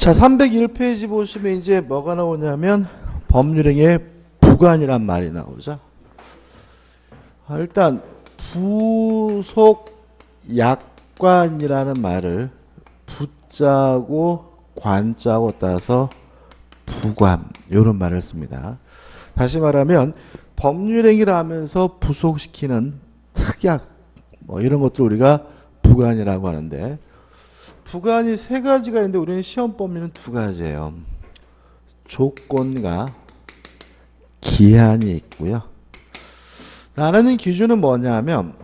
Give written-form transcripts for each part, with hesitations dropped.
자, 301페이지 보시면 이제 뭐가 나오냐면 법률행위의 부관이란 말이 나오죠. 일단 부속 약관이라는 말을 부자고 관자고 따서 부관 이런 말을 씁니다. 다시 말하면 법률행위를 하면서 부속시키는 특약 뭐 이런 것들 우리가 부관이라고 하는데, 부관이 세 가지가 있는데 우리는 시험 범위는 두 가지예요. 조건과 기한이 있고요. 나누는 기준은 뭐냐면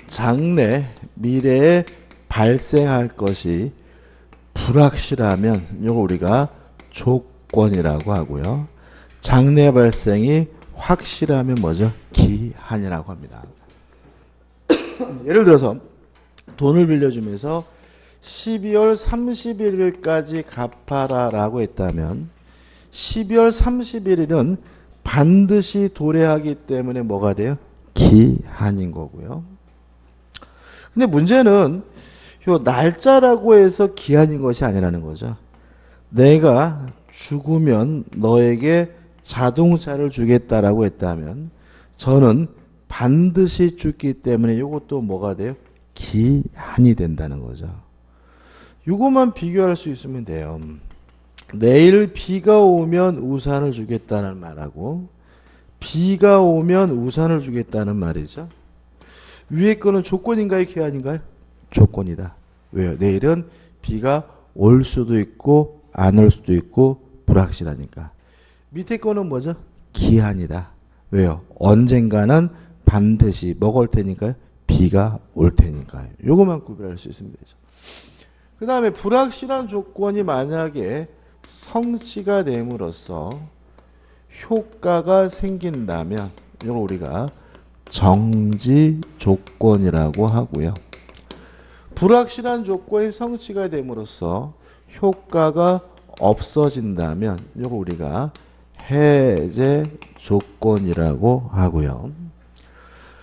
장래 미래에 발생할 것이 불확실하면 이거 우리가 조건이라고 하고요. 장래 발생이 확실하면 뭐죠? 기한이라고 합니다. 예를 들어서 돈을 빌려주면서 12월 31일까지 갚아라 라고 했다면 12월 31일은 반드시 도래하기 때문에 뭐가 돼요? 기한인 거고요. 근데 문제는 요 날짜라고 해서 기한인 것이 아니라는 거죠. 내가 죽으면 너에게 자동차를 주겠다라고 했다면 저는 반드시 죽기 때문에 이것도 뭐가 돼요? 기한이 된다는 거죠. 이것만 비교할 수 있으면 돼요. 내일 비가 오면 우산을 주겠다는 말하고 비가 오면 우산을 주겠다는 말이죠. 위에 거는 조건인가요? 기한인가요? 조건이다. 왜요? 내일은 비가 올 수도 있고 안 올 수도 있고 불확실하니까. 밑에 거는 뭐죠? 기한이다. 왜요? 언젠가는 반드시 뭐가 올 테니까요? 비가 올 테니까요. 요것만 구별할 수 있으면 되죠. 그 다음에 불확실한 조건이 만약에 성취가 됨으로써 효과가 생긴다면 이걸 우리가 정지 조건이라고 하고요. 불확실한 조건이 성취가 됨으로써 효과가 없어진다면 이걸 우리가 해제 조건이라고 하고요.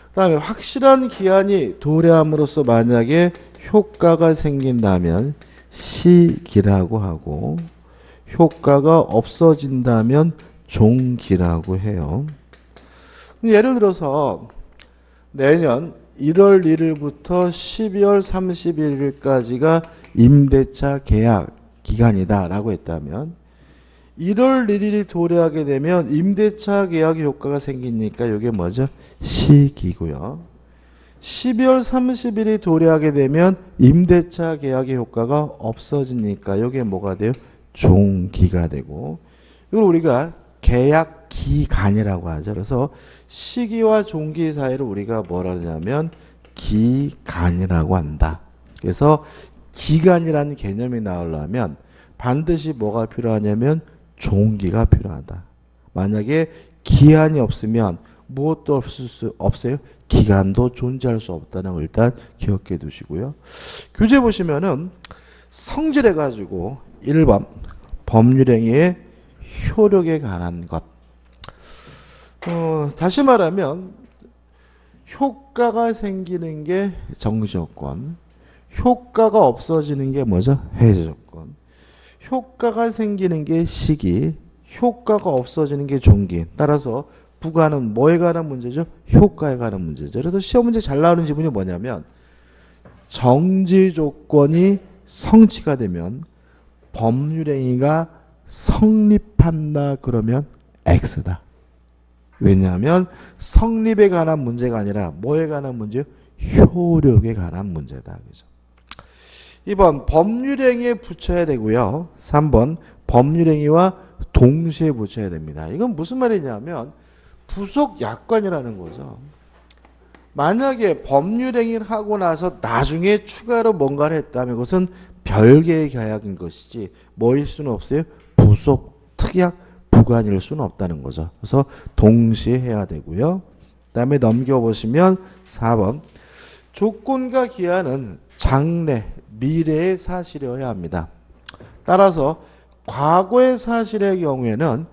그 다음에 확실한 기한이 도래함으로써 만약에 효과가 생긴다면 시기라고 하고 효과가 없어진다면 종기라고 해요. 예를 들어서 내년 1월 1일부터 12월 31일까지가 임대차 계약 기간이다 라고 했다면 1월 1일이 도래하게 되면 임대차 계약의 효과가 생기니까 이게 뭐죠? 시기고요. 12월 30일이 도래하게 되면 임대차 계약의 효과가 없어지니까 이게 뭐가 돼요? 종기가 되고, 이걸 우리가 계약 기간이라고 하죠. 그래서 시기와 종기 사이를 우리가 뭐라 하냐면 기간이라고 한다. 그래서 기간이라는 개념이 나오려면 반드시 뭐가 필요하냐면 종기가 필요하다. 만약에 기한이 없으면 무엇도 없을 수 없어요? 기간도 존재할 수 없다는 걸 일단 기억해 두시고요. 교재 보시면은 성질해 가지고 1번 법률행위의 효력에 관한 것. 다시 말하면 효과가 생기는 게 정지조건, 효과가 없어지는 게 뭐죠? 해제조건. 효과가 생기는 게 시기, 효과가 없어지는 게 종기. 따라서 부관은 뭐에 관한 문제죠? 효과에 관한 문제죠. 그래서 시험 문제 잘 나오는 지문이 뭐냐면 정지 조건이 성취가 되면 법률행위가 성립한다 그러면 X다. 왜냐하면 성립에 관한 문제가 아니라 뭐에 관한 문제요? 효력에 관한 문제다. 그죠? 2번 법률행위에 붙여야 되고요. 3번 법률행위와 동시에 붙여야 됩니다. 이건 무슨 말이냐면 부속 약관이라는 거죠. 만약에 법률행위를 하고 나서 나중에 추가로 뭔가를 했다면 그것은 별개의 계약인 것이지 뭐일 수는 없어요? 부속 특약 부관일 수는 없다는 거죠. 그래서 동시에 해야 되고요. 그 다음에 넘겨보시면 4번 조건과 기한은 장래 미래의 사실이어야 합니다. 따라서 과거의 사실의 경우에는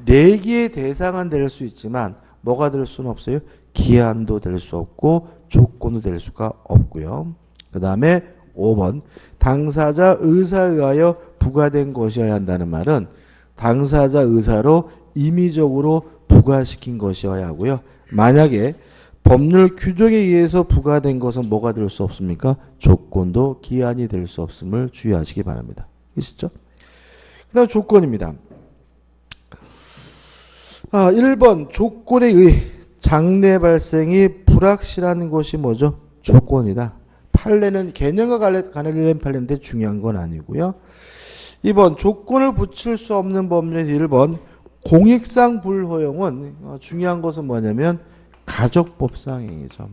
내기의 대상은 될 수 있지만 뭐가 될 수는 없어요? 기한도 될 수 없고 조건도 될 수가 없고요. 그 다음에 5번 당사자 의사에 의하여 부과된 것이어야 한다는 말은 당사자 의사로 임의적으로 부과시킨 것이어야 하고요. 만약에 법률 규정에 의해서 부과된 것은 뭐가 될 수 없습니까? 조건도 기한이 될 수 없음을 주의하시기 바랍니다. 아시죠? 그 다음 조건입니다. 1번 조건에 의해 장래 발생이 불확실한 것이 뭐죠? 조건이다. 판례는 개념과 관련된 판례인데 중요한 건 아니고요. 2번 조건을 붙일 수 없는 법률에서 1번 공익상 불허용은 중요한 것은 뭐냐면 가족법상 행위죠.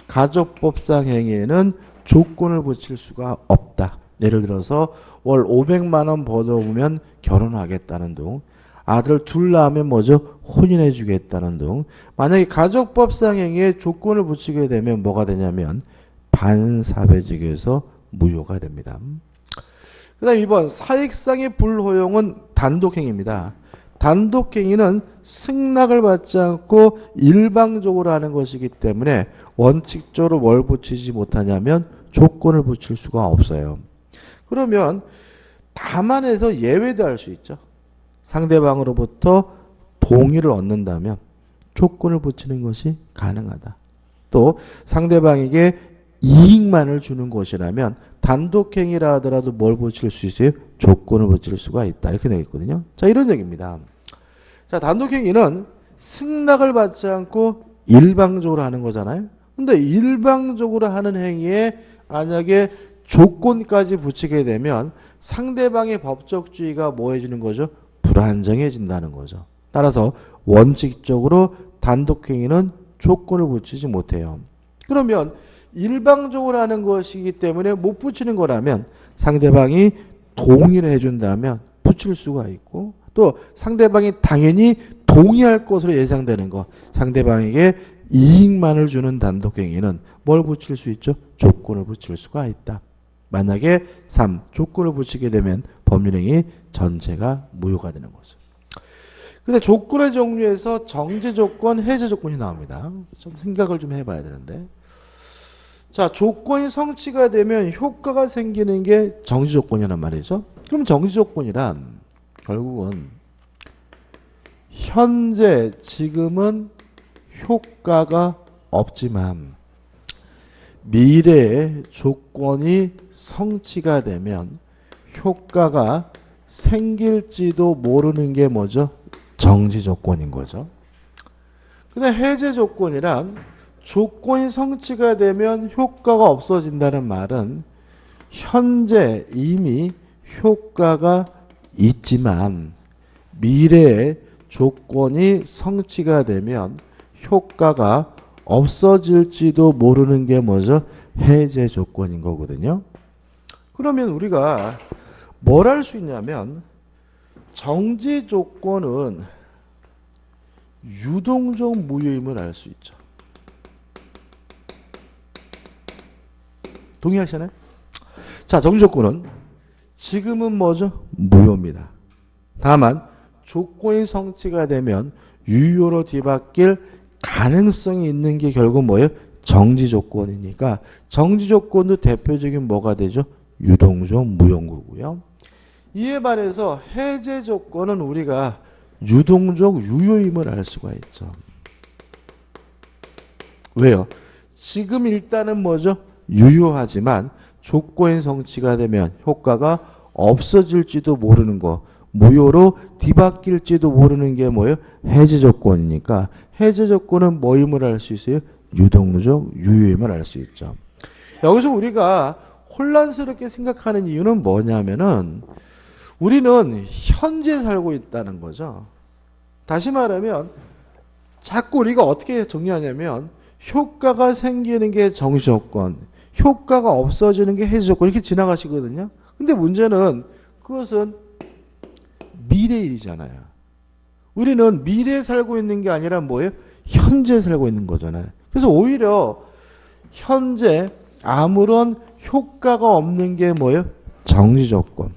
가족법상 행위에는 조건을 붙일 수가 없다. 예를 들어서 월 500만 원 벌어오면 결혼하겠다는 등, 아들 둘 낳으면 뭐죠? 혼인해 주겠다는 등. 만약에 가족법상 행위에 조건을 붙이게 되면 뭐가 되냐면 반사회적에서 무효가 됩니다. 그 다음 2번 사익상의 불허용은 단독행위입니다. 단독행위는 승낙을 받지 않고 일방적으로 하는 것이기 때문에 원칙적으로 뭘 붙이지 못하냐면 조건을 붙일 수가 없어요. 그러면 다만 해서 예외도 할 수 있죠. 상대방으로부터 동의를 얻는다면 조건을 붙이는 것이 가능하다. 또 상대방에게 이익만을 주는 것이라면 단독행위라 하더라도 뭘 붙일 수 있어요? 조건을 붙일 수가 있다. 이렇게 되어 있거든요. 자, 이런 얘기입니다. 자, 단독행위는 승낙을 받지 않고 일방적으로 하는 거잖아요. 근데 일방적으로 하는 행위에 만약에 조건까지 붙이게 되면 상대방의 법적주의가 뭐 해주는 거죠? 불안정해진다는 거죠. 따라서 원칙적으로 단독행위는 조건을 붙이지 못해요. 그러면 일방적으로 하는 것이기 때문에 못 붙이는 거라면 상대방이 동의를 해준다면 붙일 수가 있고, 또 상대방이 당연히 동의할 것으로 예상되는 것, 상대방에게 이익만을 주는 단독행위는 뭘 붙일 수 있죠? 조건을 붙일 수가 있다. 만약에 3. 조건을 붙이게 되면 법률행위 전체가 무효가 되는 거죠. 근데 조건의 종류에서 정지 조건, 해제 조건이 나옵니다. 좀 생각을 좀 해봐야 되는데. 자, 조건이 성취가 되면 효과가 생기는 게 정지 조건이란 말이죠. 그럼 정지 조건이란 결국은 현재 지금은 효과가 없지만 미래의 조건이 성취가 되면 효과가 생길지도 모르는 게 뭐죠? 정지 조건인 거죠. 근데 해제 조건이란 조건이 성취가 되면 효과가 없어진다는 말은 현재 이미 효과가 있지만 미래의 조건이 성취가 되면 효과가 없어질지도 모르는 게 뭐죠? 해제 조건인 거거든요. 그러면 우리가 뭘 할 수 있냐면 정지 조건은 유동적 무효임을 알 수 있죠. 동의하시나요? 자, 정지 조건은 지금은 뭐죠? 무효입니다. 다만 조건이 성취가 되면 유효로 뒤바뀔 가능성이 있는 게 결국 뭐예요? 정지 조건이니까 정지 조건도 대표적인 뭐가 되죠? 유동적 무효인 거고요. 이에 반해서 해제 조건은 우리가 유동적 유효임을 알 수가 있죠. 왜요? 지금 일단은 뭐죠? 유효하지만 조건이 성취가 되면 효과가 없어질지도 모르는 거, 무효로 뒤바뀔지도 모르는 게 뭐예요? 해제 조건이니까 해제 조건은 뭐임을 알 수 있어요? 유동적 유효임을 알 수 있죠. 여기서 우리가 혼란스럽게 생각하는 이유는 뭐냐면은 우리는 현재 살고 있다는 거죠. 다시 말하면 자꾸 우리가 어떻게 정리하냐면 효과가 생기는 게 정지 조건, 효과가 없어지는 게 해제 조건 이렇게 지나가시거든요. 근데 문제는 그것은 미래 일이잖아요. 우리는 미래에 살고 있는 게 아니라 뭐예요? 현재 살고 있는 거잖아요. 그래서 오히려 현재 아무런 효과가 없는 게 뭐예요? 정지 조건.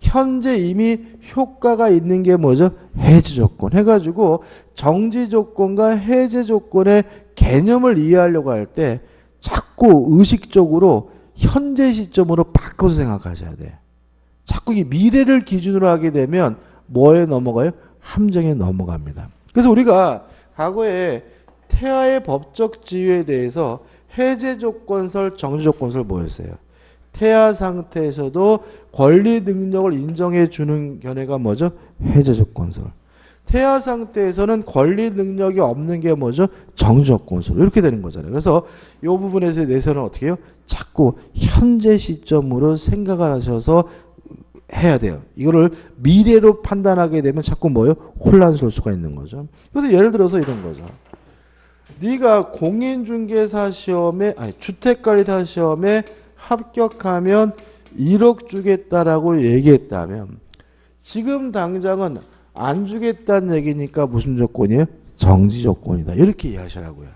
현재 이미 효과가 있는 게 뭐죠? 해제 조건. 해가지고 정지 조건과 해제 조건의 개념을 이해하려고 할 때 자꾸 의식적으로 현재 시점으로 바꿔서 생각하셔야 돼. 자꾸 이 미래를 기준으로 하게 되면 뭐에 넘어가요? 함정에 넘어갑니다. 그래서 우리가 과거에 태아의 법적 지위에 대해서 해제 조건설, 정지 조건설 뭐였어요? 태아 상태에서도 권리 능력을 인정해 주는 견해가 뭐죠? 해제 조건설. 태아 상태에서는 권리 능력이 없는 게 뭐죠? 정지 조건설. 이렇게 되는 거잖아요. 그래서 이 부분에 대해서는 어떻게 해요? 자꾸 현재 시점으로 생각을 하셔서 해야 돼요. 이거를 미래로 판단하게 되면 자꾸 뭐예요? 혼란스러울 수가 있는 거죠. 그래서 예를 들어서 이런 거죠. 네가 공인중개사 시험에, 아니 주택관리사 시험에 합격하면 1억 주겠다라고 얘기했다면 지금 당장은 안 주겠다는 얘기니까 무슨 조건이에요? 정지 조건이다. 이렇게 이해하시라고요.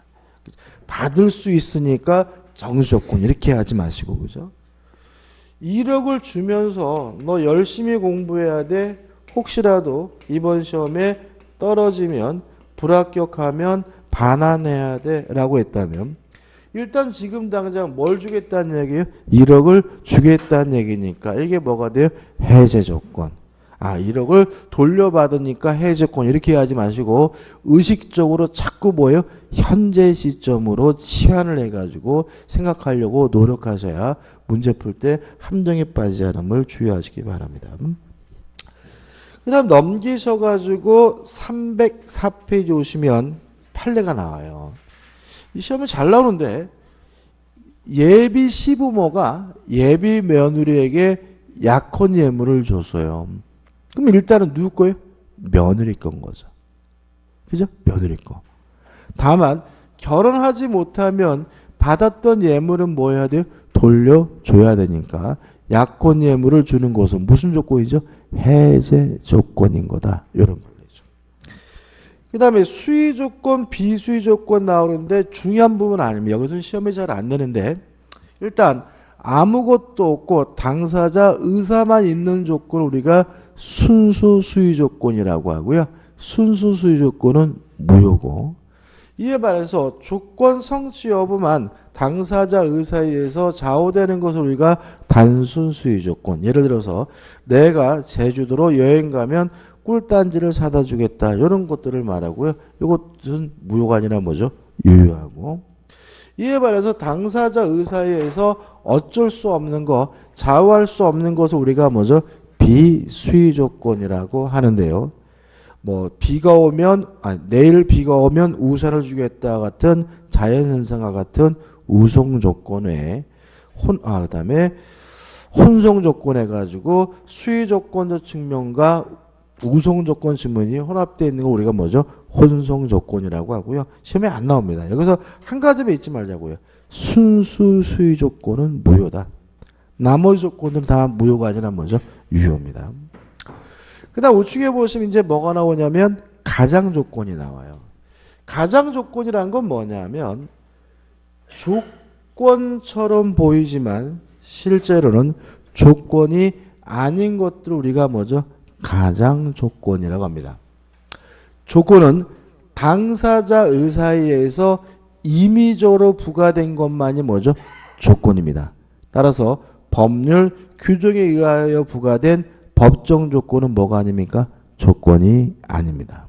받을 수 있으니까 정지 조건 이렇게 하지 마시고, 그죠? 1억을 주면서 너 열심히 공부해야 돼. 혹시라도 이번 시험에 떨어지면 불합격하면 반환해야 돼 라고 했다면 일단 지금 당장 뭘 주겠다는 얘기예요? 1억을 주겠다는 얘기니까 이게 뭐가 돼요? 해제 조건. 1억을 돌려받으니까 해제 조건 이렇게 하지 마시고 의식적으로 자꾸 뭐예요? 현재 시점으로 치환을 해가지고 생각하려고 노력하셔야 문제 풀 때 함정에 빠지지 않음을 주의하시기 바랍니다. 그 다음 넘기셔가지고 304페이지 오시면 판례가 나와요. 이 시험은 잘 나오는데 예비 시부모가 예비 며느리에게 약혼 예물을 줬어요. 그럼 일단은 누구 거예요? 며느리 건 거죠. 그죠? 며느리 거. 다만 결혼하지 못하면 받았던 예물은 뭐 해야 돼요? 돌려줘야 되니까 약혼 예물을 주는 것은 무슨 조건이죠? 해제 조건인 거다. 이런 걸로죠. 그 다음에 수의 조건, 비수의 조건 나오는데 중요한 부분 아닙니다. 여기서는 시험에 잘 안 내는데 일단 아무것도 없고 당사자 의사만 있는 조건을 우리가 순수 수의 조건이라고 하고요. 순수 수의 조건은 무효고 이에 반해서 조건 성취 여부만 당사자 의사에 의해서 좌우되는 것을 우리가 단순 수의 조건. 예를 들어서 내가 제주도로 여행 가면 꿀단지를 사다 주겠다. 이런 것들을 말하고요. 이것은 무효가 아니라 뭐죠? 유효하고. 이에 반해서 당사자 의사에 의해서 어쩔 수 없는 거, 좌우할 수 없는 것을 우리가 뭐죠? 비수의 조건이라고 하는데요. 뭐 비가 오면 내일 비가 오면 우산을 주겠다 같은 자연현상과 같은 우송 조건 외에 그다음에 혼송 조건 해가지고 수의 조건적 측면과 우송 조건 측면이 혼합되어 있는 거 우리가 뭐죠? 혼송 조건이라고 하고요. 시험에 안 나옵니다. 여기서 한 가지만 잊지 말자고요. 순수 수의 조건은 무효다. 나머지 조건들은 다 무효가 아니라 뭐죠? 유효입니다. 그 다음 우측에 보시면 이제 뭐가 나오냐면 가장 조건이 나와요. 가장 조건이란 건 뭐냐면 조건처럼 보이지만 실제로는 조건이 아닌 것들을 우리가 뭐죠? 가장 조건이라고 합니다. 조건은 당사자 의사에 의해서 임의적으로 부과된 것만이 뭐죠? 조건입니다. 따라서 법률 규정에 의하여 부과된 법정 조건은 뭐가 아닙니까? 조건이 아닙니다.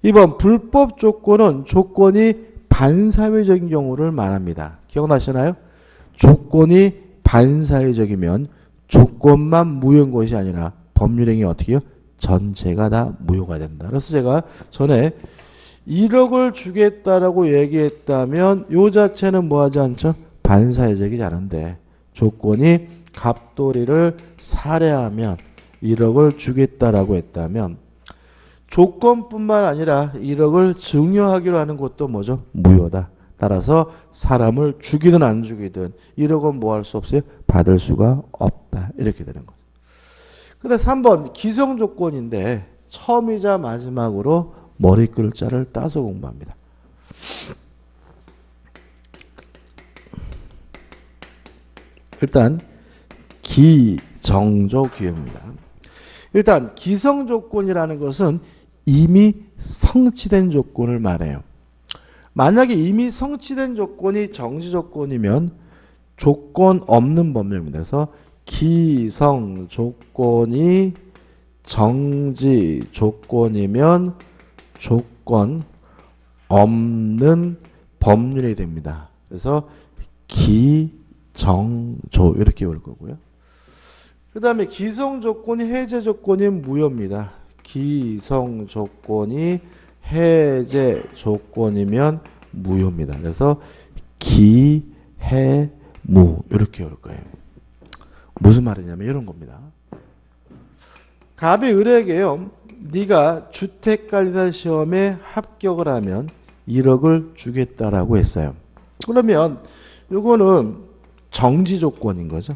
2번 불법 조건은 조건이 반사회적인 경우를 말합니다. 기억나시나요? 조건이 반사회적이면 조건만 무효인 것이 아니라 법률행위 어떻게 해요? 전체가 다 무효가 된다. 그래서 제가 전에 1억을 주겠다라고 얘기했다면 요 자체는 뭐 하지 않죠? 반사회적이지 않은데 조건이 갑돌이를 살해하면 1억을 주겠다라고 했다면 조건뿐만 아니라 1억을 증여하기로 하는 것도 뭐죠? 무효다. 따라서 사람을 죽이든 안 죽이든 1억은 뭐 할 수 없어요? 받을 수가 없다. 이렇게 되는 거죠. 그 다음 3번 기성조건인데 처음이자 마지막으로 머리 글자를 따서 공부합니다. 일단 기정조 기호입니다. 일단 기성조건이라는 것은 이미 성취된 조건을 말해요. 만약에 이미 성취된 조건이 정지조건이면 조건 없는 법률입니다. 그래서 기성 조건이 정지 조건이면 조건 없는 법률이 됩니다. 그래서 기정조 이렇게 올 거고요. 그 다음에 기성 조건이 해제 조건이 무효입니다. 기성 조건이 해제 조건이면 무효입니다. 그래서 기해무 이렇게 올 거예요. 무슨 말이냐면 이런 겁니다. 갑이 을에게요. 네가 주택관리사 시험에 합격을 하면 1억을 주겠다라고 했어요. 그러면 이거는 정지 조건인 거죠.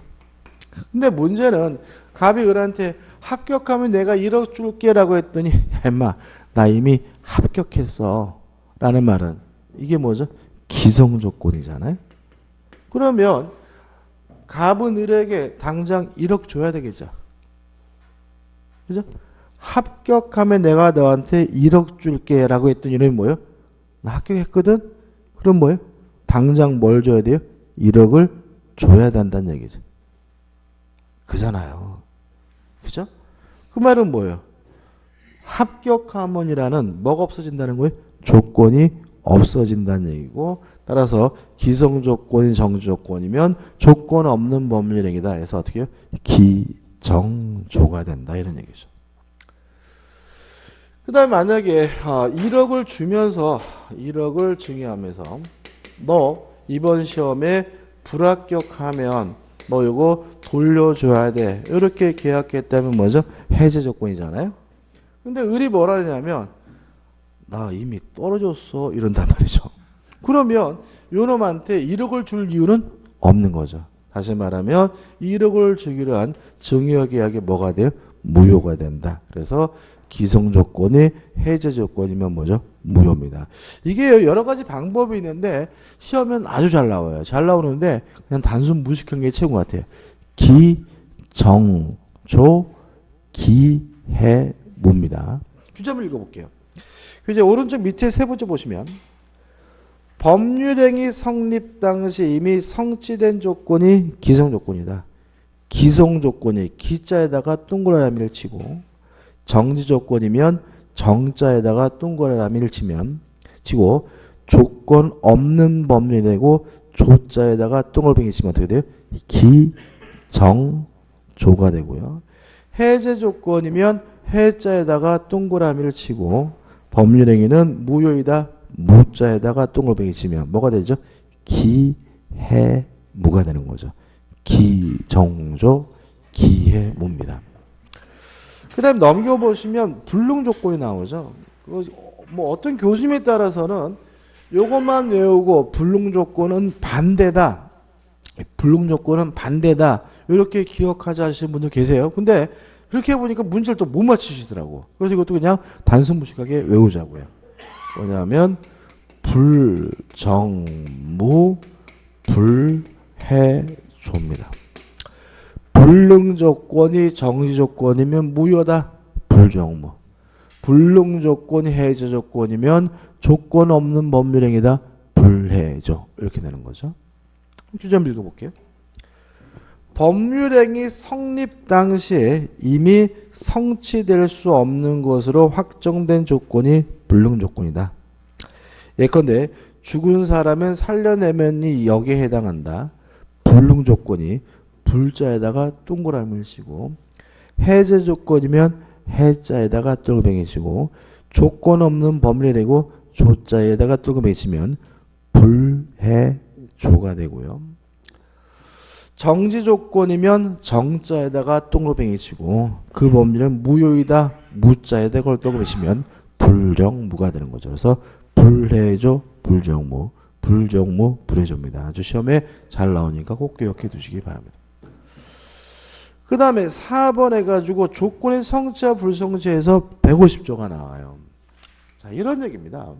근데 문제는 갑이 을한테 합격하면 내가 1억 줄게라고 했더니 임마 나 이미 합격했어 라는 말은 이게 뭐죠? 기성 조건이잖아요. 그러면 갑은 을에게 당장 1억 줘야 되겠죠. 그죠? 합격하면 내가 너한테 1억 줄게 라고 했더니 이름이 뭐예요? 나 합격했거든? 그럼 뭐예요? 당장 뭘 줘야 돼요? 1억을 줘야 된다는 얘기죠. 그잖아요. 그죠? 그 말은 뭐예요? 합격하면이라는 뭐가 없어진다는 거예요? 조건이 없어진다는 얘기고, 따라서 기성 조건이 정지 조건이면 조건 없는 법률행위다 해서 어떻게 해요? 기정조가 된다 이런 얘기죠. 그 다음에 만약에 1억을 주면서 1억을 증여하면서 너 이번 시험에 불합격하면 너 이거 돌려줘야 돼 이렇게 계약했다면 뭐죠? 해제 조건이잖아요. 근데 을이 뭐라 하냐면 나 이미 떨어졌어 이런단 말이죠. 그러면 요놈한테 1억을 줄 이유는 없는 거죠. 다시 말하면 1억을 주기로 한 증여 계약이 뭐가 돼요? 무효가 된다. 그래서 기성 조건이 해제 조건이면 뭐죠? 무효입니다. 이게 여러 가지 방법이 있는데 시험은 아주 잘 나와요. 잘 나오는데 그냥 단순 무식한 게 최고인 것 같아요. 기정조 기해무입니다. 규정을 읽어볼게요. 이제 오른쪽 밑에 세 번째 보시면 법률행위 성립 당시 이미 성취된 조건이 기성 조건이다. 기성 조건이 기자에다가 동그라미를 치고 정지 조건이면 정자에다가 동그라미를 치고 조건 없는 법률이 되고 조자에다가 동글뱅이 치면 어떻게 돼요? 기정조가 되고요. 해제 조건이면 해자에다가 동그라미를 치고 법률행위는 무효이다. 무자에다가 동글뱅이 치면 뭐가 되죠? 기해무가 되는 거죠. 기정조 기해무입니다. 그 다음에 넘겨보시면 불능 조건이 나오죠. 뭐 어떤 교수님에 따라서는 요것만 외우고 불능 조건은 반대다. 불능 조건은 반대다. 이렇게 기억하자 하시는 분들 계세요. 근데 그렇게 해보니까 문제를 또 못 맞추시더라고. 그래서 이것도 그냥 단순 무식하게 외우자고요. 뭐냐면 불정무 불해조입니다. 불능 조건이 정지 조건이면 무효다. 불정무. 불능 조건이 해제 조건이면 조건 없는 법률행위다. 불해조. 이렇게 되는 거죠. 규제 한번 읽어볼게요. 법률행위 성립 당시에 이미 성취될 수 없는 것으로 확정된 조건이 불능 조건이다. 예컨대 죽은 사람은 살려내면이 여기에 해당한다. 불능 조건이 불자에다가 동그라미를 치고 해제 조건이면 해자에다가 동그라미 치고 조건 없는 법률이 되고 조자에다가 동그라미 치면 불해조가 되고요. 정지 조건이면 정자에다가 동그라미 치고 그 법률은 무효이다. 무자에다가 동그라미 치면 불정무가 되는 거죠. 그래서 불해조, 불정무, 불정무, 불해조입니다. 아주 시험에 잘 나오니까 꼭 기억해 두시기 바랍니다. 그 다음에 4번 해가지고 조건의 성취와 불성취에서 150조가 나와요. 자, 이런 얘기입니다.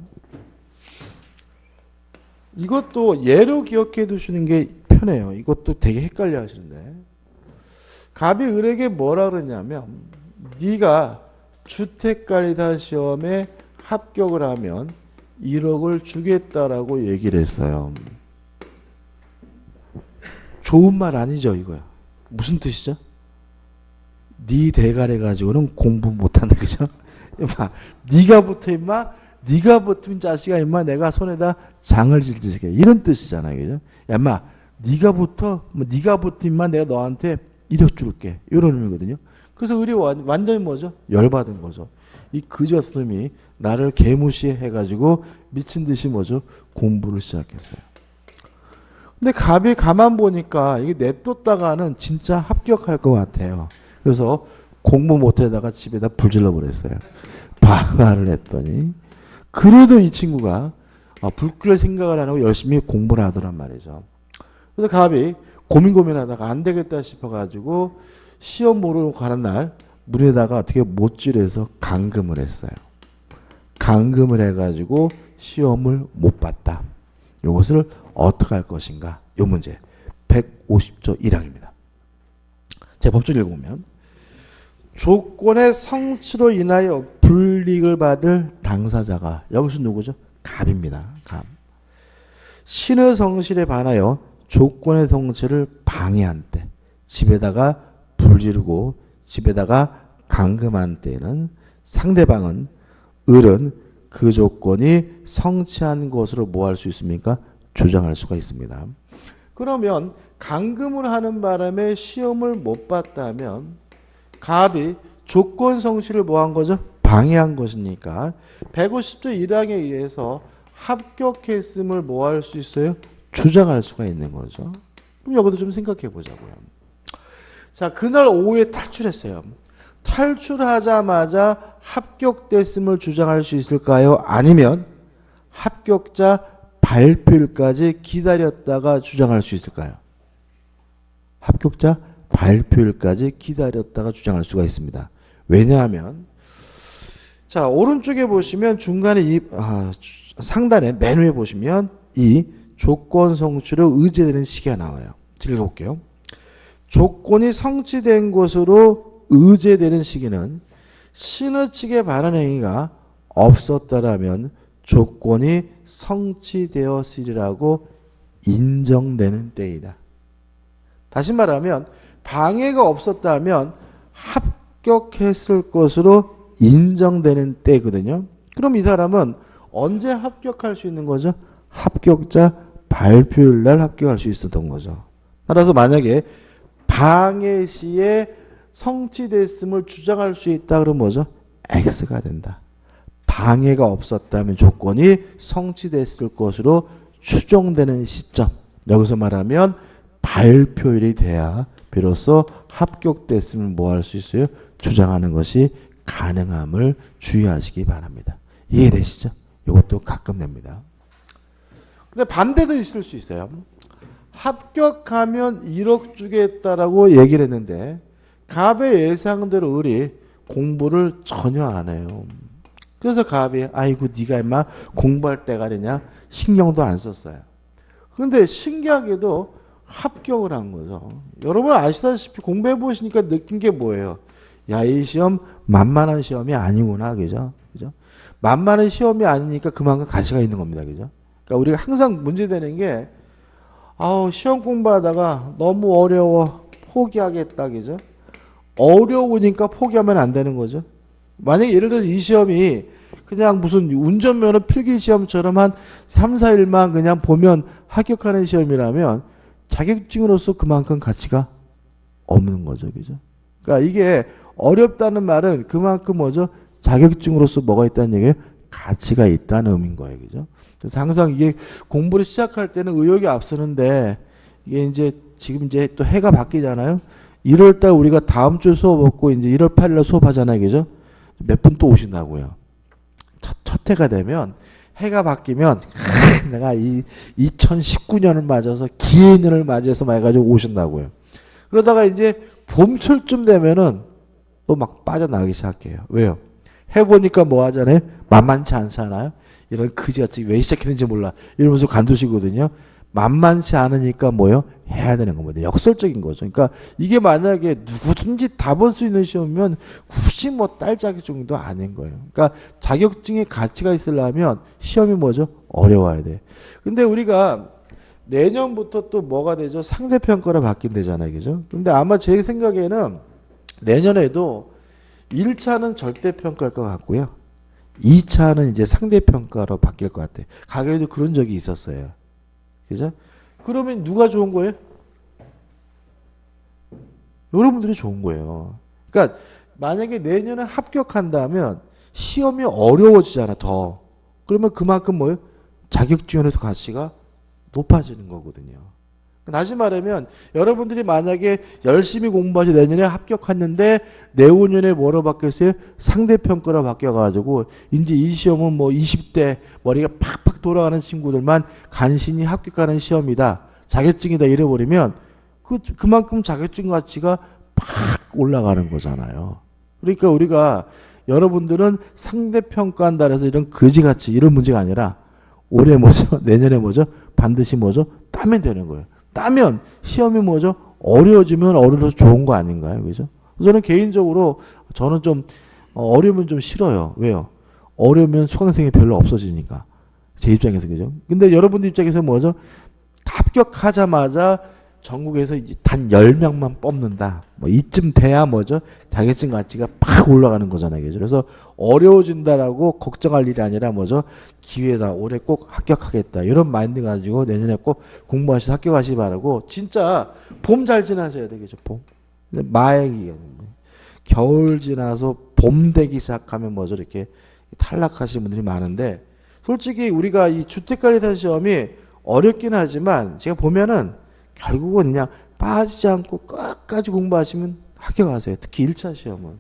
이것도 예로 기억해 두시는 게 편해요. 이것도 되게 헷갈려 하시는데. 갑이 을에게 뭐라 그러냐면 네가 주택관리사 시험에 합격을 하면 1억을 주겠다라고 얘기를 했어요. 좋은 말 아니죠, 이거야. 무슨 뜻이죠? 네 대가리 가지고는 공부 못한다. 그죠? 임마, 네가 붙어 임마. 네가 붙으면 자식아 임마 내가 손에다 장을 질질게 이런 뜻이잖아요. 그죠? 야 임마 네가 붙어. 뭐 네가 붙어 임마 내가 너한테 이력 줄게. 이런 의미거든요. 그래서 을이 완전히 뭐죠? 열받은 거죠. 이 그지 같은 놈이 나를 개무시해가지고 미친 듯이 뭐죠? 공부를 시작했어요. 근데 갑이 가만 보니까 이게 냅뒀다가는 진짜 합격할 것 같아요. 그래서 공부 못하다가 집에다 불질러 버렸어요. 방화를 했더니 그래도 이 친구가 불길을 생각을 안 하고 열심히 공부를 하더란 말이죠. 그래서 갑이 고민하다가 안 되겠다 싶어가지고 시험 보러 가는 날 물에다가 어떻게 못질해서 감금을 했어요. 감금을 해가지고 시험을 못 봤다. 이것을 어떻게 할 것인가? 이 문제 150조 1항입니다. 제 법조를 읽어보면 조건의 성취로 인하여 불이익을 받을 당사자가 여기서 누구죠? 갑입니다. 갑. 신의 성실에 반하여 조건의 성취를 방해한 때 집에다가 불지르고 집에다가 감금한 때에는 상대방은 을은 그 조건이 성취한 것으로 뭐 할 수 있습니까? 주장할 수가 있습니다. 그러면 감금을 하는 바람에 시험을 못 봤다면 갑이 조건 성취를 뭐 한 거죠? 방해한 것이니까 150조 1항에 의해서 합격했음을 뭐 할 수 있어요? 주장할 수가 있는 거죠. 그럼 여기도 좀 생각해 보자고요. 자, 그날 오후에 탈출했어요. 탈출하자마자 합격됐음을 주장할 수 있을까요? 아니면 합격자 발표일까지 기다렸다가 주장할 수 있을까요? 합격자 발표일까지 기다렸다가 주장할 수가 있습니다. 왜냐하면 자 오른쪽에 보시면 중간에 상단에 맨 위에 보시면 이 조건 성취로 의제되는 시기가 나와요. 읽어볼게요. 조건이 성취된 것으로 의제되는 시기는 신의 측에 반한 행위가 없었더라면 조건이 성취되었으리라고 인정되는 때이다. 다시 말하면 방해가 없었다면 합격했을 것으로 인정되는 때거든요. 그럼 이 사람은 언제 합격할 수 있는 거죠? 합격자 발표일 날 합격할 수 있었던 거죠. 따라서 만약에 방해 시에 성취됐음을 주장할 수 있다 그러면 뭐죠? X가 된다. 방해가 없었다면 조건이 성취됐을 것으로 추정되는 시점. 여기서 말하면 발표일이 돼야 비로소 합격됐음을 뭐 할 수 있어요? 주장하는 것이 가능함을 주의하시기 바랍니다. 이해되시죠? 이것도 가끔 냅니다. 근데 반대도 있을 수 있어요. 합격하면 1억 주겠다라고 얘기를 했는데 갑의 예상대로 을이 공부를 전혀 안 해요. 그래서 갑이 아이고 네가 임마 공부할 때가 되냐 신경도 안 썼어요. 그런데 신기하게도 합격을 한 거죠. 여러분 아시다시피 공부해 보시니까 느낀 게 뭐예요? 야, 이 시험 만만한 시험이 아니구나. 그죠? 그죠? 만만한 시험이 아니니까 그만큼 가치가 있는 겁니다. 그죠? 그러니까 우리가 항상 문제되는 게 시험 공부하다가 너무 어려워 포기하겠다. 그죠? 어려우니까 포기하면 안 되는 거죠. 만약에 예를 들어서 이 시험이 그냥 무슨 운전면허 필기시험처럼 한 3, 4일만 그냥 보면 합격하는 시험이라면 자격증으로서 그만큼 가치가 없는 거죠. 그죠? 그러니까 이게 어렵다는 말은 그만큼 뭐죠? 자격증으로서 뭐가 있다는 얘기예요? 가치가 있다는 의미인 거예요. 그죠? 그래서 항상 이게 공부를 시작할 때는 의욕이 앞서는데 이게 이제 지금 이제 또 해가 바뀌잖아요. 1월 달 우리가 다음 주 수업 없고 이제 1월 8일 날 수업하잖아요. 그죠? 몇 분 또 오신다고요. 첫 해가 되면 해가 바뀌면 내가 이 2019년을 맞아서 기해년을 맞아서 막 해가지고 오신다고요. 그러다가 이제 봄철쯤 되면은 또 막 빠져나가기 시작해요. 왜요? 해보니까 뭐 하잖아요? 만만치 않잖아요? 이런 그지같이 왜 시작했는지 몰라. 이러면서 간두시거든요. 만만치 않으니까 뭐요? 해야 되는 겁니다. 역설적인 거죠. 그러니까 이게 만약에 누구든지 다 볼 수 있는 시험이면 굳이 뭐 딸 자격증도 아닌 거예요. 그러니까 자격증의 가치가 있으려면 시험이 뭐죠? 어려워야 돼. 근데 우리가 내년부터 또 뭐가 되죠? 상대평가로 바뀐대잖아요. 그죠? 근데 아마 제 생각에는 내년에도 1차는 절대평가일 것 같고요. 2차는 이제 상대평가로 바뀔 것 같아요. 과거에도 그런 적이 있었어요. 그죠? 그러면 누가 좋은 거예요? 여러분들이 좋은 거예요. 그러니까 만약에 내년에 합격한다면 시험이 어려워지잖아, 더. 그러면 그만큼 뭐예요? 자격지원에서 가치가 높아지는 거거든요. 다시 말하면 여러분들이 만약에 열심히 공부하셔서 내년에 합격했는데 내후년에 뭐로 바뀌었어요? 상대평가로 바뀌어가지고 이제 이 시험은 뭐 20대 머리가 팍팍 돌아가는 친구들만 간신히 합격하는 시험이다. 자격증이다 이래버리면 그만큼 자격증 가치가 팍 올라가는 거잖아요. 그러니까 우리가 여러분들은 상대평가한다 해서 이런 거지같이 이런 문제가 아니라 올해 뭐죠? 내년에 뭐죠? 반드시 뭐죠? 따면 되는 거예요. 따면 시험이 뭐죠? 어려워지면 어려워서 좋은 거 아닌가요? 그죠? 저는 개인적으로 저는 좀 어려우면 좀 싫어요. 왜요? 어려우면 수강생이 별로 없어지니까. 제 입장에서 그죠? 근데 여러분들 입장에서 뭐죠? 합격하자마자 전국에서 이제 단 10명만 뽑는다. 뭐 이쯤 돼야 뭐죠? 자격증 가치가 팍 올라가는 거잖아요. 그죠? 그래서 어려워진다라고 걱정할 일이 아니라 뭐죠? 기회다. 올해 꼭 합격하겠다. 이런 마인드 가지고 내년에 꼭 공부하셔서 합격하시기 바라고 진짜 봄 잘 지나셔야 되겠죠. 봄. 마액이 겨울 지나서 봄 되기 시작하면 뭐죠? 이렇게 탈락하시는 분들이 많은데 솔직히 우리가 이 주택관리사 시험이 어렵긴 하지만 제가 보면은 결국은 그냥 빠지지 않고 끝까지 공부하시면 합격하세요. 특히 1차 시험은.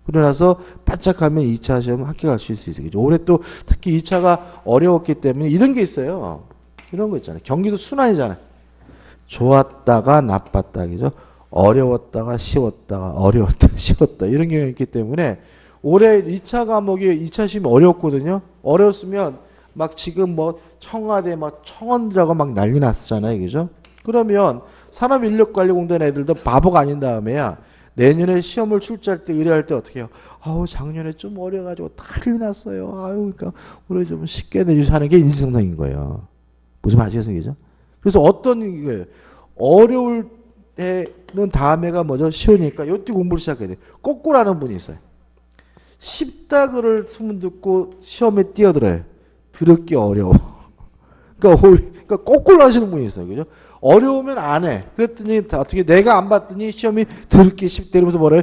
그러나서 바짝하면 2차 시험은 합격할 수 있어요. 올해 또 특히 2차가 어려웠기 때문에 이런 게 있어요. 이런 거 있잖아요. 경기도 순환이잖아요. 좋았다가 나빴다. 그죠? 어려웠다가 쉬웠다가 어려웠다 쉬웠다. 이런 경향이 있기 때문에 올해 2차 과목이 2차 시험이 어려웠거든요. 어려웠으면 막 지금 뭐 청와대 막 청원들하고 막 난리 났잖아요. 그죠? 그러면 산업인력관리공단 애들도 바보가 아닌 다음에야 내년에 시험을 출제할 때 의뢰할 때 어떻게 해요? 아우 작년에 좀 어려가지고 난리 났어요. 아유 그러니까 올해 좀 쉽게 내주셔서 하는 게 인지상정인 거예요. 무슨 아시겠어요? 그죠? 그래서 어떤 이게 어려울 때는 다음에가 뭐죠? 쉬우니까 요때 공부를 시작해야 돼. 거꾸로 하는 분이 있어요. 쉽다 그럴 소문 듣고 시험에 뛰어들어요. 더럽게 어려워. 그러니까 거꾸로 하시는 분이 있어요. 그죠? 어려우면 안 해. 그랬더니 어떻게 내가 안 봤더니 시험이 더럽게 쉽대 이러면서 뭐래요?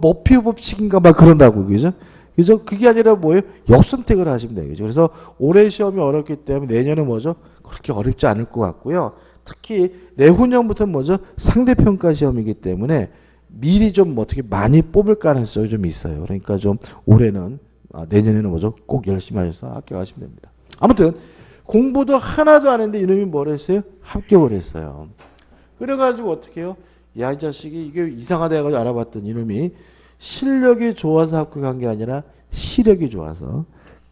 머피 법칙인가 막 그런다고. 그죠? 그죠? 그게 아니라 뭐예요? 역선택을 하시면 돼요. 그죠? 그래서 올해 시험이 어렵기 때문에 내년은 뭐죠? 그렇게 어렵지 않을 것 같고요. 특히 내후년부터는 뭐죠? 상대평가 시험이기 때문에 미리 좀 어떻게 많이 뽑을 가능성이 좀 있어요. 그러니까 좀 올해는 내년에는 뭐죠? 꼭 열심히 하셔서 합격하시면 됩니다. 아무튼 공부도 하나도 안 했는데 이놈이 뭘 했어요? 합격을 했어요. 그래가지고 어떻게 해요? 야, 이 자식이 이게 이상하다 해가지고 알아봤더니 이놈이 실력이 좋아서 합격한 게 아니라 시력이 좋아서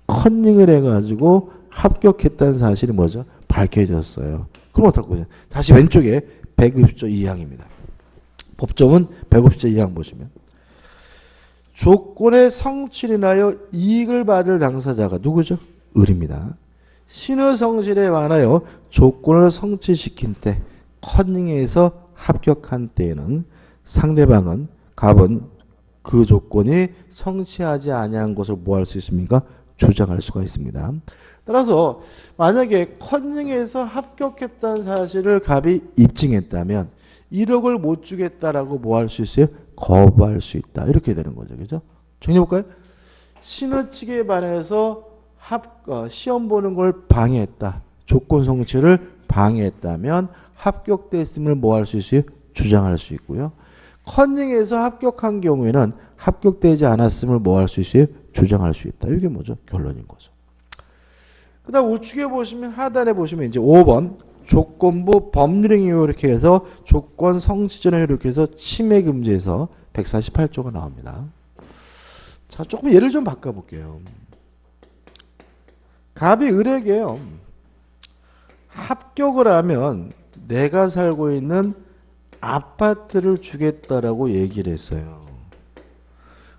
컨닝을 해가지고 합격했다는 사실이 뭐죠? 밝혀졌어요. 그럼 어떨 거예요? 다시 왼쪽에 150조 2항입니다. 법조문 150조 2항 보시면 조건의 성취를 인하여 이익을 받을 당사자가 누구죠? 을입니다. 신의 성실에 관하여 조건을 성취시킨 때 컨닝에서 합격한 때에는 상대방은 갑은 그 조건이 성취하지 아니한 것을 뭐 할 수 있습니까? 주장할 수가 있습니다. 따라서 만약에 컨닝에서 합격했다는 사실을 갑이 입증했다면 1억을 못 주겠다라고 뭐 할 수 있어요? 거부할 수 있다. 이렇게 되는 거죠. 그죠? 정리해볼까요? 신의 측에 반해서 시험 보는 걸 방해했다. 조건 성취를 방해했다면 합격됐음을 뭐 할 수 있어요? 주장할 수 있고요. 컨닝에서 합격한 경우에는 합격되지 않았음을 뭐 할 수 있어요? 주장할 수 있다. 이게 뭐죠? 결론인 거죠. 그 다음 우측에 보시면 하단에 보시면 이제 5번 조건부 법률행위 이렇게 해서 조건 성취전에 이렇게 해서 침해 금지에서 148조가 나옵니다. 자, 조금 예를 좀 바꿔볼게요. 갑이 을에게요. 합격을 하면 내가 살고 있는 아파트를 주겠다라고 얘기를 했어요.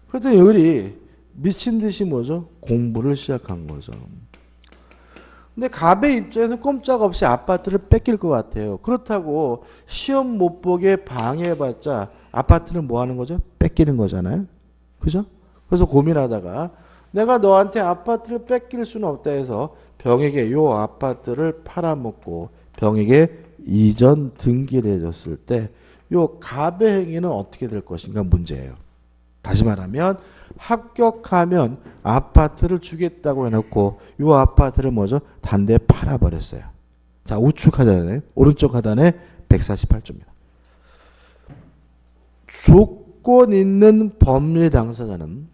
그랬더니 을이 미친 듯이 뭐죠? 공부를 시작한 거죠. 근데 갑의 입장에서는 꼼짝없이 아파트를 뺏길 것 같아요. 그렇다고 시험 못 보게 방해해봤자 아파트는 뭐 하는 거죠? 뺏기는 거잖아요. 그죠? 그래서 고민하다가 내가 너한테 아파트를 뺏길 수는 없다 해서 병에게 요 아파트를 팔아먹고 병에게 이전 등기를 해줬을 때 요 갑의 행위는 어떻게 될 것인가 문제예요. 다시 말하면 합격하면 아파트를 주겠다고 해놓고 요 아파트를 뭐죠? 단대 팔아버렸어요. 자, 우측 하단에 오른쪽 하단에 148조입니다. 조건 있는 법률 당사자는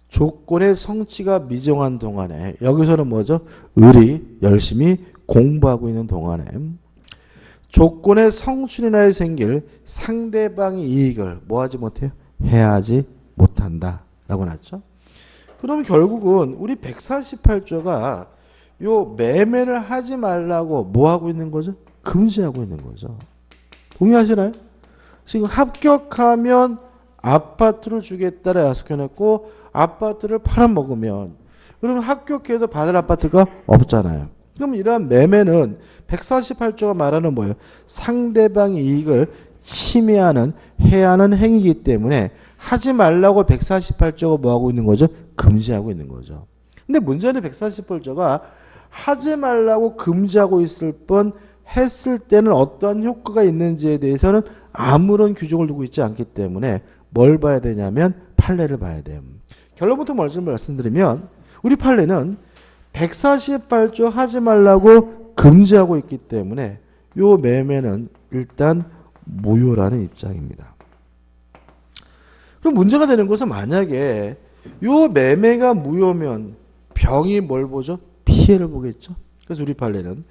조건의 성취가 미정한 동안에 여기서는 뭐죠? 을이 열심히 공부하고 있는 동안에 조건의 성취인하여 생길 상대방의 이익을 뭐하지 못해요? 해하지 못한다 라고 났죠. 그럼 결국은 우리 148조가 요 매매를 하지 말라고 뭐 하고 있는 거죠? 금지하고 있는 거죠. 동의하시나요? 지금 합격하면 아파트를 주겠다라 약속해놓고 아파트를 팔아먹으면 그러면 합격해도 받을 아파트가 없잖아요. 그럼 이러한 매매는 148조가 말하는 뭐예요? 상대방의 이익을 침해하는 해하는 행위이기 때문에 하지 말라고 148조가 뭐 하고 있는 거죠? 금지하고 있는 거죠. 근데 문제는 148조가 하지 말라고 금지하고 있을 뿐 했을 때는 어떠한 효과가 있는지에 대해서는 아무런 규정을 두고 있지 않기 때문에 뭘 봐야 되냐면 판례를 봐야 돼요. 결론부터 말씀드리면 우리 판례는 148조 하지 말라고 금지하고 있기 때문에 요 매매는 일단 무효라는 입장입니다. 그럼 문제가 되는 것은 만약에 요 매매가 무효면 병이 뭘 보죠? 피해를 보겠죠. 그래서 우리 판례는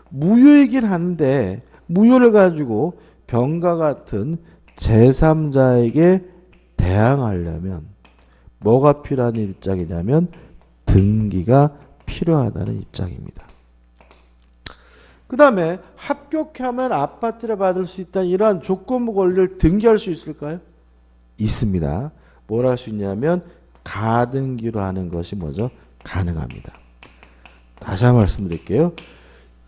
무효이긴 한데 무효를 가지고 병과 같은 제3자에게 대항하려면 뭐가 필요한 입장이냐면 등기가 필요하다는 입장입니다. 그 다음에 합격하면 아파트를 받을 수 있다는 이러한 조건부 권리를 등기할 수 있을까요? 있습니다. 뭘 할 수 있냐면 가등기로 하는 것이 뭐죠? 가능합니다. 다시 한번 말씀드릴게요.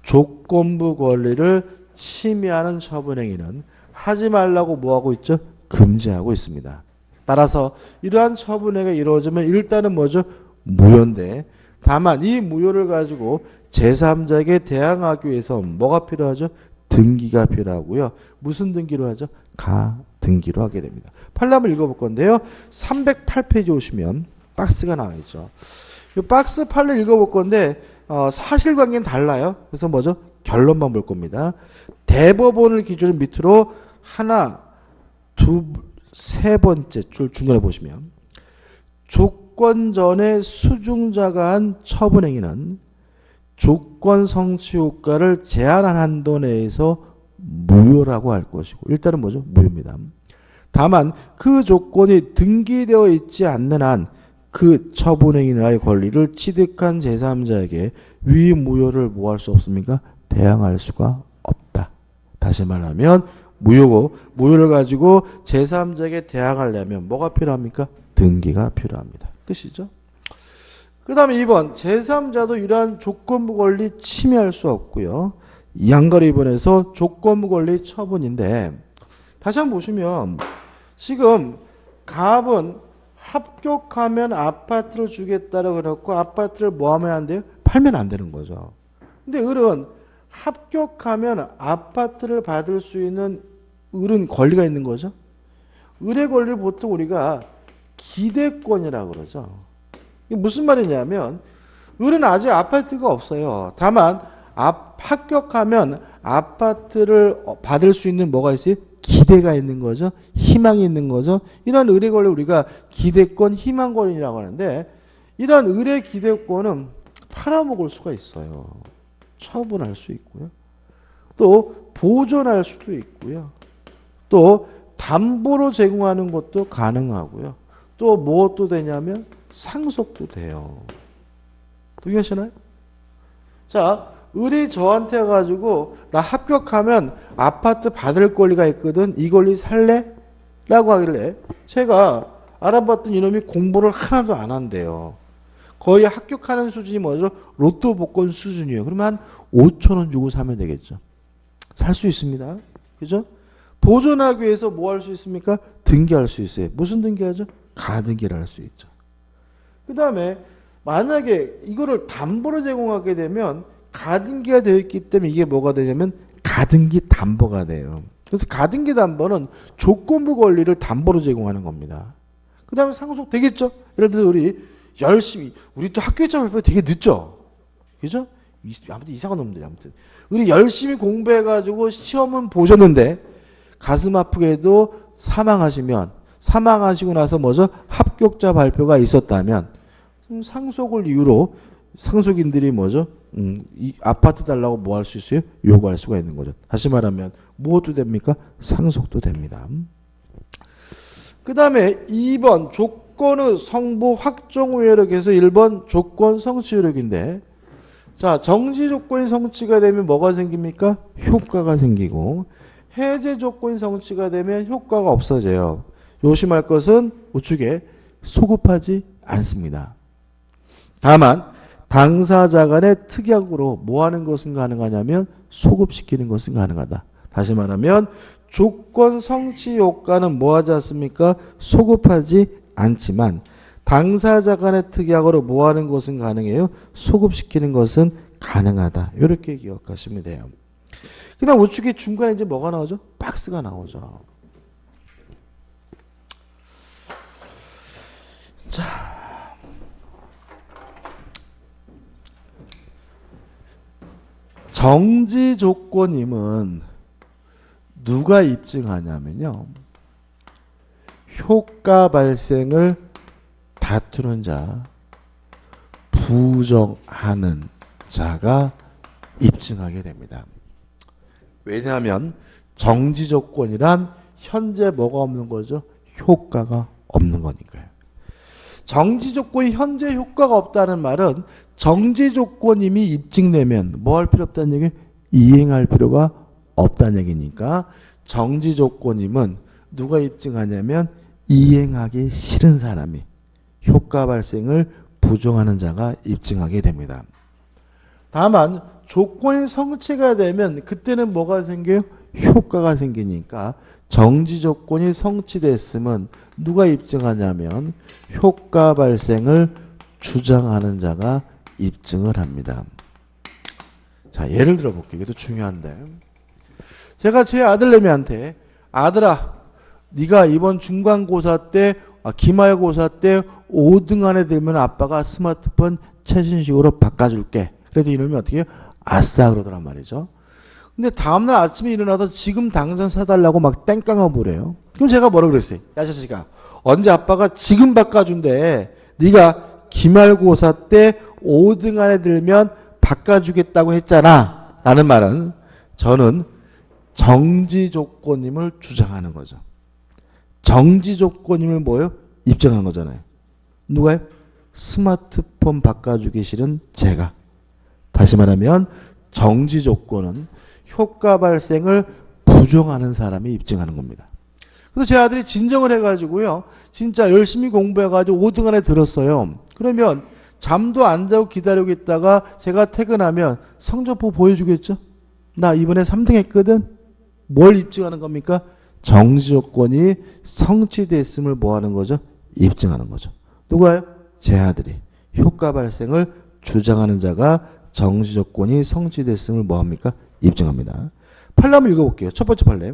조건부 권리를 침해하는 처분행위는 하지 말라고 뭐하고 있죠? 금지하고 있습니다. 따라서 이러한 처분행위가 이루어지면 일단은 뭐죠? 무효인데 다만 이 무효를 가지고 제3자에게 대항하기 위해서 뭐가 필요하죠? 등기가 필요하고요. 무슨 등기로 하죠? 가등기로 하게 됩니다. 판례 한번 읽어볼 건데요. 308페이지 오시면 박스가 나와 있죠. 이 박스 판례 읽어볼 건데 사실관계는 달라요. 그래서 뭐죠? 결론만 볼 겁니다. 대법원을 기준으로 밑으로 하나, 두, 세 번째 줄 중간에 보시면 조건 전에 수중자가 한 처분행위는 조건 성취 효과를 제한한 한도 내에서 무효라고 할 것이고 일단은 뭐죠? 무효입니다. 다만 그 조건이 등기되어 있지 않는 한 그 처분행위의 권리를 취득한 제3자에게 위 무효를 뭐 할 수 없습니까? 대항할 수가 없다. 다시 말하면 무효고 무효를 가지고 제3자에게 대항하려면 뭐가 필요합니까? 등기가 필요합니다. 끝이죠? 그 다음에 2번 제3자도 이러한 조건부 권리 침해할 수 없고요. 양거리 2번에서 조건부 권리 처분인데 다시 한번 보시면 지금 갑은 합격하면 아파트를 주겠다라고 그랬고 아파트를 뭐 하면 안 돼요? 팔면 안 되는 거죠. 근데 을은 합격하면 아파트를 받을 수 있는 을은 권리가 있는 거죠. 을의 권리를 보통 우리가 기대권이라고 그러죠. 이게 무슨 말이냐면 을은 아직 아파트가 없어요. 다만 합격하면 아파트를 받을 수 있는 뭐가 있어요? 기대가 있는 거죠. 희망이 있는 거죠. 이런 을의 권리 우리가 기대권, 희망권이라고 하는데 이런 을의 기대권은 팔아먹을 수가 있어요. 처분할 수 있고요. 또 보존할 수도 있고요. 또 담보로 제공하는 것도 가능하고요. 또 무엇도 되냐면 상속도 돼요. 동의하시나요? 자, 을이 저한테 가지고 나 합격하면 아파트 받을 권리가 있거든. 이 권리 살래? 라고 하길래 제가 알아봤더니 이놈이 공부를 하나도 안 한대요. 거의 합격하는 수준이 뭐죠? 로또 복권 수준이에요. 그러면 한 5천 원 주고 사면 되겠죠. 살 수 있습니다. 그죠? 보존하기 위해서 뭐 할 수 있습니까? 등기할 수 있어요. 무슨 등기하죠? 가등기를 할 수 있죠. 그 다음에 만약에 이거를 담보로 제공하게 되면 가등기가 되어 있기 때문에 이게 뭐가 되냐면 가등기 담보가 돼요. 그래서 가등기 담보는 조건부 권리를 담보로 제공하는 겁니다. 그 다음에 상속 되겠죠? 예를 들어 우리 열심히 우리 또 학교 입장 발표 되게 늦죠? 그죠? 아무튼 이상한 놈들이 아무튼 우리 열심히 공부해가지고 시험은 보셨는데 가슴 아프게도 사망하시고 나서 뭐죠? 합격자 발표가 있었다면 상속을 이유로 상속인들이 뭐죠? 이 아파트 달라고 뭐 할 수 있어요? 요구할 수가 있는 거죠. 다시 말하면 무엇도 됩니까? 상속도 됩니다. 그 다음에 2번 조건의 성부 확정 우여력에서 1번 조건 성취 우여력인데 자 정지 조건이 성취가 되면 뭐가 생깁니까? 효과가 생기고 해제 조건이 성취가 되면 효과가 없어져요. 조심할 것은 우측에 소급하지 않습니다. 다만 당사자 간의 특약으로 뭐 하는 것은 가능하냐면 소급시키는 것은 가능하다. 다시 말하면 조건 성취 효과는 뭐 하지 않습니까? 소급하지 않지만 당사자 간의 특약으로 뭐 하는 것은 가능해요? 소급시키는 것은 가능하다. 이렇게 기억하시면 돼요. 그 다음 우측에 중간에 이제 뭐가 나오죠? 박스가 나오죠. 자. 정지 조건임은 누가 입증하냐면요. 효과 발생을 다투는 자, 부정하는 자가 입증하게 됩니다. 왜냐하면 정지 조건이란 현재 뭐가 없는 거죠? 효과가 없는 거니까요. 정지 조건이 현재 효과가 없다는 말은 정지 조건임이 입증되면 뭐 할 필요 없다는 얘기예요? 이행할 필요가 없다는 얘기니까 정지 조건임은 누가 입증하냐면 이행하기 싫은 사람이 효과 발생을 부정하는 자가 입증하게 됩니다. 다만 조건이 성취가 되면 그때는 뭐가 생겨요? 효과가 생기니까 정지 조건이 성취됐으면 누가 입증하냐면 효과 발생을 주장하는 자가 입증을 합니다. 자, 예를 들어 볼게요. 이것도 중요한데. 제가 제 아들내미한테 아들아, 네가 이번 중간고사 때, 기말고사 때 5등 안에 들면 아빠가 스마트폰 최신식으로 바꿔줄게. 그래도 이놈이 어떻게 해요? 아싸 그러더란 말이죠. 근데 다음날 아침에 일어나서 지금 당장 사달라고 막 땡깡을 부려요. 그럼 제가 뭐라 그랬어요? 야 자식아, 언제 아빠가 지금 바꿔준대. 네가 기말고사 때 5등 안에 들면 바꿔주겠다고 했잖아. 라는 말은 저는 정지 조건임을 주장하는 거죠. 정지 조건임을 뭐예요? 입증하는 거잖아요. 누가요? 스마트폰 바꿔주기 싫은 제가. 다시 말하면 정지 조건은 효과 발생을 부정하는 사람이 입증하는 겁니다. 그래서 제 아들이 진정을 해가지고요. 진짜 열심히 공부해가지고 5등 안에 들었어요. 그러면 잠도 안 자고 기다리고 있다가 제가 퇴근하면 성적표 보여주겠죠? 나 이번에 3등 했거든? 뭘 입증하는 겁니까? 정지 조건이 성취됐음을 뭐 하는 거죠? 입증하는 거죠. 누가요? 제 아들이. 효과 발생을 주장하는 자가 정지 조건이 성취됐음을 뭐 합니까? 입증합니다. 판례 한번 읽어볼게요. 첫 번째 판례.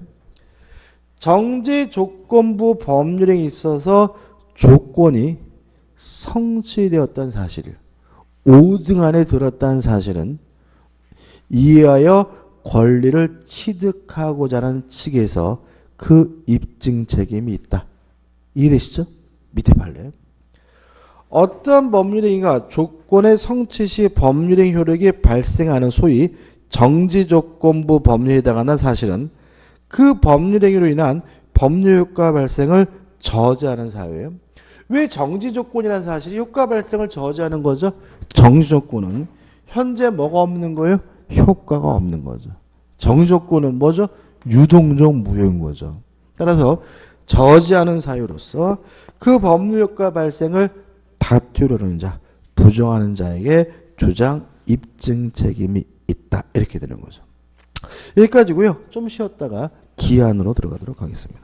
정지 조건부 법률에 있어서 조건이 성취되었다는 사실을 5등 안에 들었다는 사실은 이해하여 권리를 취득하고자 하는 측에서 그 입증 책임이 있다. 이해되시죠? 밑에 판례. 어떠한 법률행위가 조건의 성취 시 법률행 효력이 발생하는 소위 정지조건부 법률에 해당하는 사실은 그 법률행위로 인한 법률효과 발생을 저지하는 사유예요. 왜 정지조건이라는 사실이 효과 발생을 저지하는 거죠? 정지조건은 현재 뭐가 없는 거예요? 효과가 없는 거죠. 정지조건은 뭐죠? 유동적 무효인 거죠. 따라서 저지하는 사유로서 그 법률효과 발생을 다투려는 자, 부정하는 자에게 주장 입증 책임이 있다. 이렇게 되는 거죠. 여기까지고요. 좀 쉬었다가 기한으로 들어가도록 하겠습니다.